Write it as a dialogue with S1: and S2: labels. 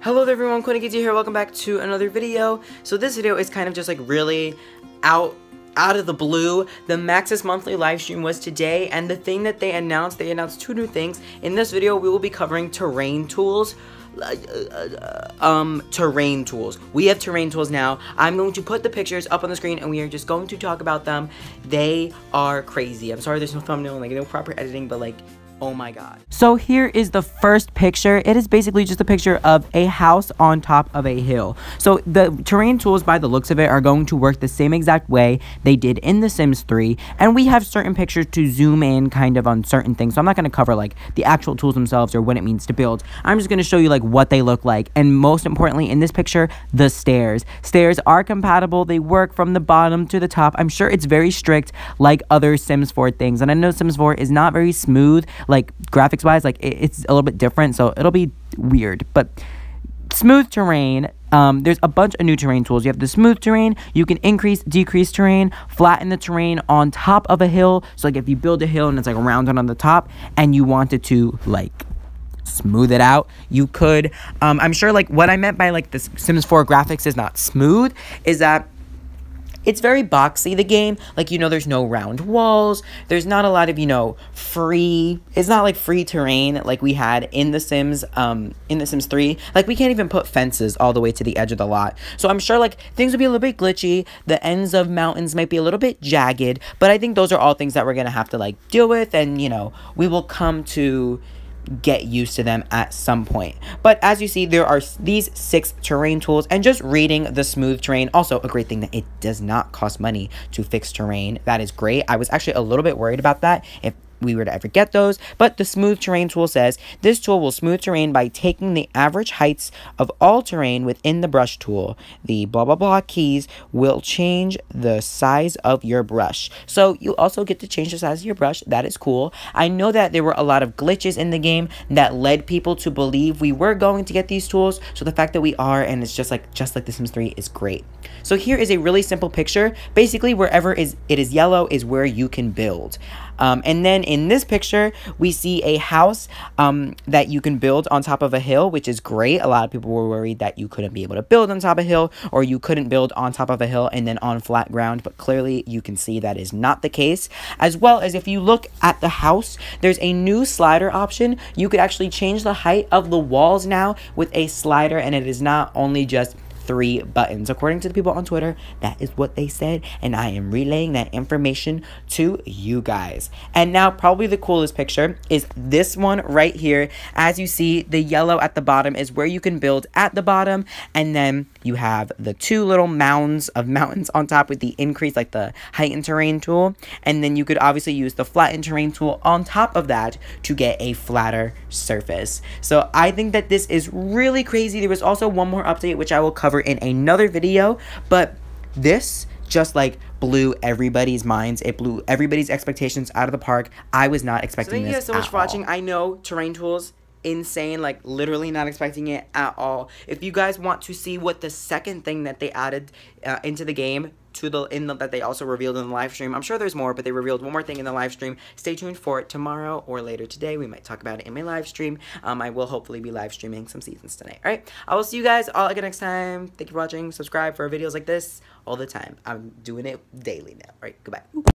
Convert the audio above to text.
S1: Hello there everyone, Coolnickyd here, welcome back to another video. So this video is kind of just like really out of the blue. The Maxis monthly live stream was today, and the thing that they announced two new things. In this video, we will be covering terrain tools. Terrain tools. We have terrain tools now. I'm going to put the pictures up on the screen and we are just going to talk about them. They are crazy. I'm sorry there's no thumbnail and like no proper editing, but like, oh my god. So here is the first picture. It is basically just a picture of a house on top of a hill. So the terrain tools, by the looks of it, are going to work the same exact way they did in The Sims 3. And we have certain pictures to zoom in kind of on certain things. So I'm not going to cover like the actual tools themselves or what it means to build. I'm just going to show you like what they look like. And most importantly, in this picture, the stairs. Stairs are compatible. They work from the bottom to the top. I'm sure it's very strict like other Sims 4 things. And I know Sims 4 is not very smooth, like graphics wise, like it's a little bit different, so it'll be weird. But smooth terrain, there's a bunch of new terrain tools. You have the smooth terrain. You can increase, decrease terrain, flatten the terrain on top of a hill. So like if you build a hill and it's like rounded on the top and you wanted to like smooth it out, you could. I'm sure like what I meant by like the Sims 4 graphics is not smooth is that it's very boxy, the game. Like, you know, there's no round walls. There's not a lot of, you know, it's not like free terrain like we had in The Sims 3. Like, we can't even put fences all the way to the edge of the lot. So I'm sure, like, things would be a little bit glitchy. The ends of mountains might be a little bit jagged. But I think those are all things that we're going to have to, like, deal with. And, you know, we will come to get used to them at some point. But as you see, there are these 6 terrain tools, and just reading the smooth terrain, also a great thing that it does not cost money to fix terrain. That is great. I was actually a little bit worried about that if we were to ever get those, but the smooth terrain tool says this tool will smooth terrain by taking the average heights of all terrain within the brush tool. The blah blah blah keys will change the size of your brush. So you also get to change the size of your brush. That is cool. I know that there were a lot of glitches in the game that led people to believe we were going to get these tools, so the fact that we are, and it's just like The Sims 3, is great. So here is a really simple picture. Basically, wherever it is yellow is where you can build. And then in this picture, we see a house that you can build on top of a hill, which is great. A lot of people were worried that you couldn't be able to build on top of a hill, or you couldn't build on top of a hill and then on flat ground, but clearly you can see that is not the case. As well as if you look at the house, there's a new slider option. You could actually change the height of the walls now with a slider, and it is not only just 3 buttons. According to the people on Twitter, that is what they said, and I am relaying that information to you guys. And now probably the coolest picture is this one right here. As you see, the yellow at the bottom is where you can build at the bottom, and then you have the 2 little mounds of mountains on top with the increase, like the heightened terrain tool, and then you could obviously use the flattened terrain tool on top of that to get a flatter surface. So I think that this is really crazy. There was also one more update which I will cover in another video, but this just like blew everybody's minds. It blew everybody's expectations out of the park. I was not expecting this. Thank you guys so much for watching. I know terrain tools, insane, like literally not expecting it at all. If you guys want to see what the second thing that they added into the game that they also revealed in the live stream, I'm sure there's more, but they revealed one more thing in the live stream. Stay tuned for it tomorrow or later today. We might talk about it in my live stream. I will hopefully be live streaming some seasons tonight. All right, I will see you guys all again next time. Thank you for watching. Subscribe for videos like this all the time. I'm doing it daily now. All right, goodbye.